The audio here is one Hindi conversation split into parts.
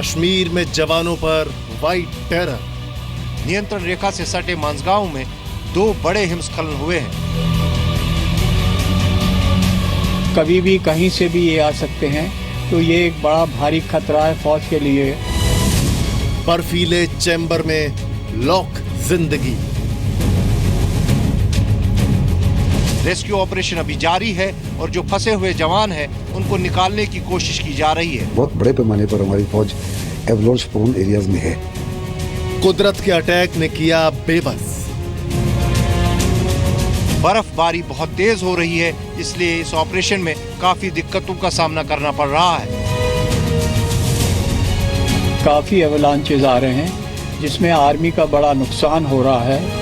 कश्मीर में जवानों पर व्हाइट टेरर। नियंत्रण रेखा से सटे मांजगांव में 2 बड़े हिमस्खलन हुए हैं। कभी भी कहीं से भी ये आ सकते हैं, तो ये एक बड़ा भारी खतरा है फौज के लिए। बर्फीले चैम्बर में लॉक जिंदगी। रेस्क्यू ऑपरेशन अभी जारी है और जो फंसे हुए जवान हैं उनको निकालने की कोशिश की जा रही है। बहुत बड़े पैमाने पर हमारी फौज एवलांच प्रोन एरियाज में है। कुदरत के अटैक ने किया बेबस। बर्फबारी बहुत तेज हो रही है, इसलिए इस ऑपरेशन में काफी दिक्कतों का सामना करना पड़ रहा है। काफी एवलांचेस आ रहे हैं, जिसमें आर्मी का बड़ा नुकसान हो रहा है।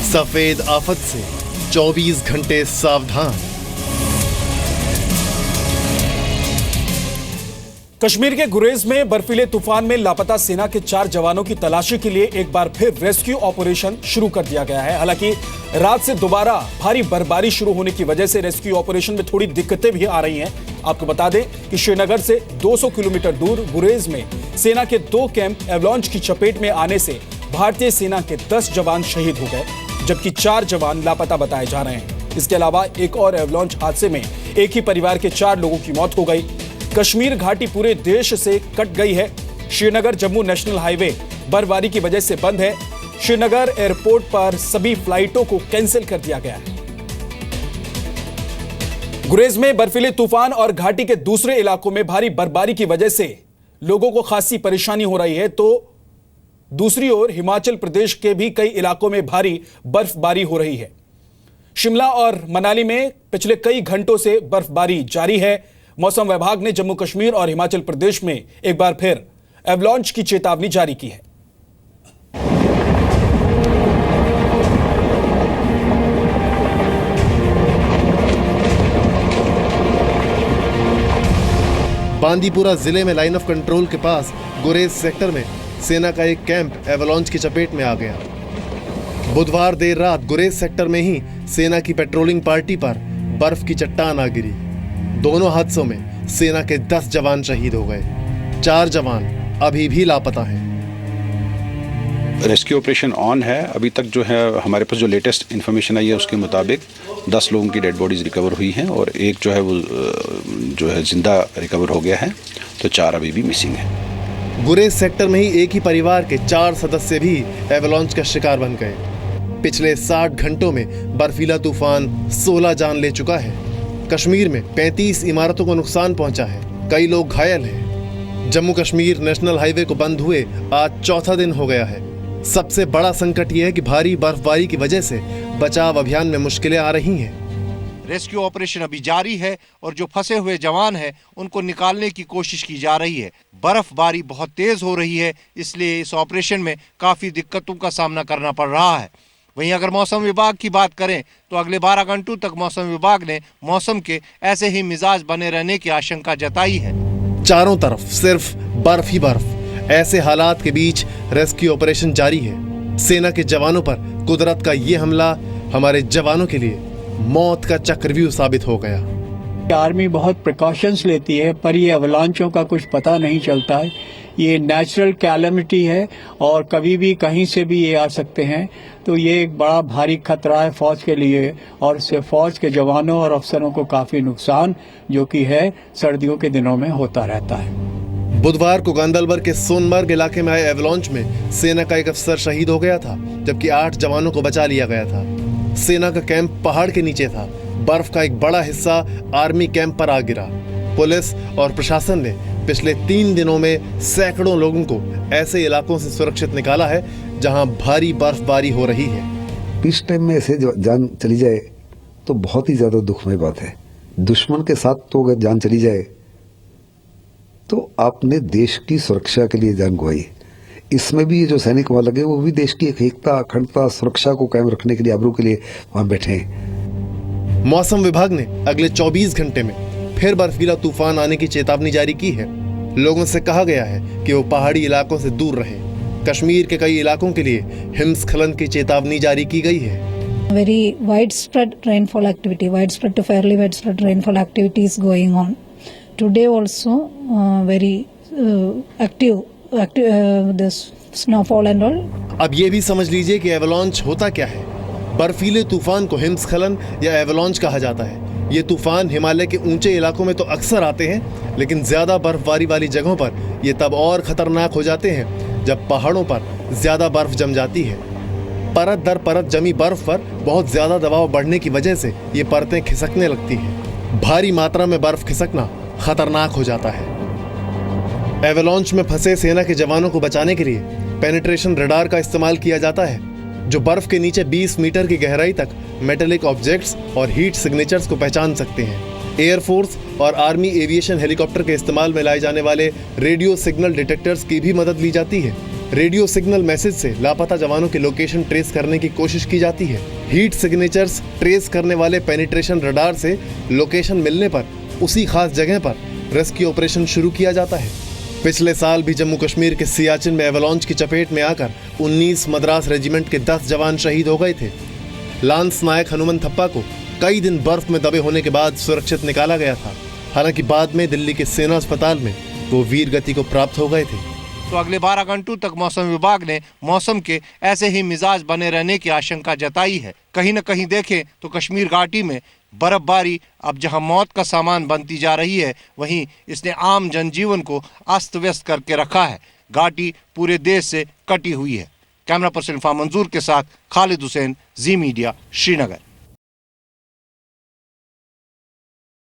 सफेद आफत से 24 घंटे सावधान। कश्मीर के गुरेज में बर्फीले तूफान में लापता सेना के 4 जवानों की तलाशी के लिए एक बार फिर रेस्क्यू ऑपरेशन शुरू कर दिया गया है। हालांकि रात से दोबारा भारी बर्फबारी शुरू होने की वजह से रेस्क्यू ऑपरेशन में थोड़ी दिक्कतें भी आ रही हैं। आपको बता दें कि श्रीनगर से 200 किलोमीटर दूर गुरेज में सेना के 2 कैंप एवलांच की चपेट में आने से भारतीय सेना के 10 जवान शहीद हो गए, जबकि 4 जवान लापता बताए जा रहे हैं। इसके अलावा एक और एवलांच हादसे में एक ही परिवार के 4 लोगों की मौत हो गई। कश्मीर घाटी पूरे देश से कट गई है। श्रीनगर जम्मू नेशनल हाईवे बर्फबारी की वजह से बंद है। श्रीनगर एयरपोर्ट पर सभी फ्लाइटों को कैंसिल कर दिया गया है। गुरेज में बर्फीले तूफान और घाटी के दूसरे इलाकों में भारी बर्फबारी की वजह से लोगों को खासी परेशानी हो रही है, तो दूसरी ओर हिमाचल प्रदेश के भी कई इलाकों में भारी बर्फबारी हो रही है। शिमला और मनाली में पिछले कई घंटों से बर्फबारी जारी है। मौसम विभाग ने जम्मू कश्मीर और हिमाचल प्रदेश में एक बार फिर एवलांच की चेतावनी जारी की है। बांदीपुरा जिले में लाइन ऑफ कंट्रोल के पास गुरेज सेक्टर में सेना का एक कैंप एवलांच की चपेट में आ गया। बुधवार देर रात गुरेज सेक्टर में ही सेना की पेट्रोलिंग पार्टी पर बर्फ की चट्टान आ गिरी। दोनों हादसों में सेना के 10 जवान शहीद हो गए। 4 जवान अभी भी लापता हैं। रेस्क्यू ऑपरेशन ऑन है। अभी तक जो है हमारे पास जो लेटेस्ट इन्फॉर्मेशन आई है उसके मुताबिक 10 लोगों की डेड बॉडीज रिकवर हुई हैं और एक जो है वो जो है जिंदा रिकवर हो गया है, तो 4 अभी भी मिसिंग है। गुरेज सेक्टर में ही एक ही परिवार के 4 सदस्य भी एवलांच का शिकार बन गए। पिछले 60 घंटों में बर्फीला तूफान 16 जान ले चुका है। कश्मीर में 35 इमारतों को नुकसान पहुंचा है। कई लोग घायल हैं। जम्मू कश्मीर नेशनल हाईवे को बंद हुए आज चौथा दिन हो गया है। सबसे बड़ा संकट यह है कि भारी बर्फबारी की वजह से बचाव अभियान में मुश्किलें आ रही हैं। रेस्क्यू ऑपरेशन अभी जारी है और जो फंसे हुए जवान हैं उनको निकालने की कोशिश की जा रही है। बर्फबारी बहुत तेज हो रही है, इसलिए इस ऑपरेशन में काफी दिक्कतों का सामना करना पड़ रहा है। वहीं अगर मौसम विभाग की बात करें तो अगले 12 घंटों तक मौसम विभाग ने मौसम के ऐसे ही मिजाज बने रहने की आशंका जताई है। चारों तरफ सिर्फ बर्फ ही बर्फ। ऐसे हालात के बीच रेस्क्यू ऑपरेशन जारी है। सेना के जवानों पर कुदरत का ये हमला हमारे जवानों के लिए मौत का चक्रव्यूह साबित हो गया। आर्मी बहुत प्रिकॉशंस लेती है, पर ये अवलांचों का कुछ पता नहीं चलता है। ये नेचुरल कैलेमिटी है और कभी भी कहीं से भी ये आ सकते हैं, तो ये एक बड़ा भारी खतरा है फौज के लिए और इससे फौज के जवानों और अफसरों को काफी नुकसान जो कि है सर्दियों के दिनों में होता रहता है। बुधवार को गांदरबल के सोनमर्ग इलाके में आए एवलांच में सेना का एक अफसर शहीद हो गया था, जबकि 8 जवानों को बचा लिया गया था। सेना का कैंप पहाड़ के नीचे था। बर्फ का एक बड़ा हिस्सा आर्मी कैंप पर आ गिरा। पुलिस और प्रशासन ने पिछले 3 दिनों में सैकड़ों लोगों को ऐसे इलाकों से सुरक्षित निकाला है जहां भारी बर्फबारी हो रही है। इस टाइम में ऐसे जान चली जाए तो बहुत ही ज्यादा दुखमय बात है। दुश्मन के साथ तो अगर जान चली जाए तो आपने देश की सुरक्षा के लिए जान गंवाई। इसमें भी ये जो सैनिक वहां लगे वो भी देश की एकता, अखंडता, सुरक्षा को कायम रखने के लिए, आबरू के लिए वहां बैठे हैं। मौसम विभाग ने अगले 24 घंटे में फिर बर्फीला तूफान आने की चेतावनी जारी की है। लोगों से कहा गया है कि वो पहाड़ी इलाकों से दूर रहें। कश्मीर के कई इलाकों के लिए हिमस्खलन की चेतावनी जारी की गई है। Very widespread rainfall activity, widespread to fairly widespread rainfall activity is going on. Today also very active this snowfall and all. अब ये भी समझ लीजिए कि एवलांच होता क्या है। बर्फीले तूफान को हिमस्खलन या एवलांच कहा जाता है। ये तूफान हिमालय के ऊंचे इलाकों में तो अक्सर आते हैं, लेकिन ज़्यादा बर्फबारी वाली जगहों पर ये तब और ख़तरनाक हो जाते हैं जब पहाड़ों पर ज़्यादा बर्फ़ जम जाती है। परत दर परत जमी बर्फ़ पर बहुत ज़्यादा दबाव बढ़ने की वजह से ये परतें खिसकने लगती हैं। भारी मात्रा में बर्फ़ खिसकना ख़तरनाक हो जाता है। एवलांच में फंसे सेना के जवानों को बचाने के लिए पेनिट्रेशन रडार का इस्तेमाल किया जाता है, जो बर्फ के नीचे 20 मीटर की गहराई तक मेटेलिक ऑब्जेक्ट्स और हीट सिग्नेचर्स को पहचान सकते हैं। एयरफोर्स और आर्मी एविएशन हेलीकॉप्टर के इस्तेमाल में लाए जाने वाले रेडियो सिग्नल डिटेक्टर्स की भी मदद ली जाती है। रेडियो सिग्नल मैसेज से लापता जवानों की लोकेशन ट्रेस करने की कोशिश की जाती है। हीट सिग्नेचर्स ट्रेस करने वाले पेनिट्रेशन रडार से लोकेशन मिलने पर उसी खास जगह पर रेस्क्यू ऑपरेशन शुरू किया जाता है। पिछले साल भी जम्मू कश्मीर के सियाचिन में एवलांच की चपेट में आकर 19 मद्रास रेजिमेंट के 10 जवान शहीद हो गए थे। लांस नायक हनुमान थप्पा को कई दिन बर्फ में दबे होने के बाद सुरक्षित निकाला गया था। हालांकि बाद में दिल्ली के सेना अस्पताल में वो वीर गति को प्राप्त हो गए थे। तो अगले 12 घंटों तक मौसम विभाग ने मौसम के ऐसे ही मिजाज बने रहने की आशंका जताई है। कहीं न कहीं देखें तो कश्मीर घाटी में बर्फबारी अब जहां मौत का सामान बनती जा रही है, वहीं इसने आम जनजीवन को अस्त व्यस्त करके रखा है। घाटी पूरे देश से कटी हुई है। कैमरा पर्सन इरफान मंजूर के साथ खालिद हुसैन, जी मीडिया, श्रीनगर।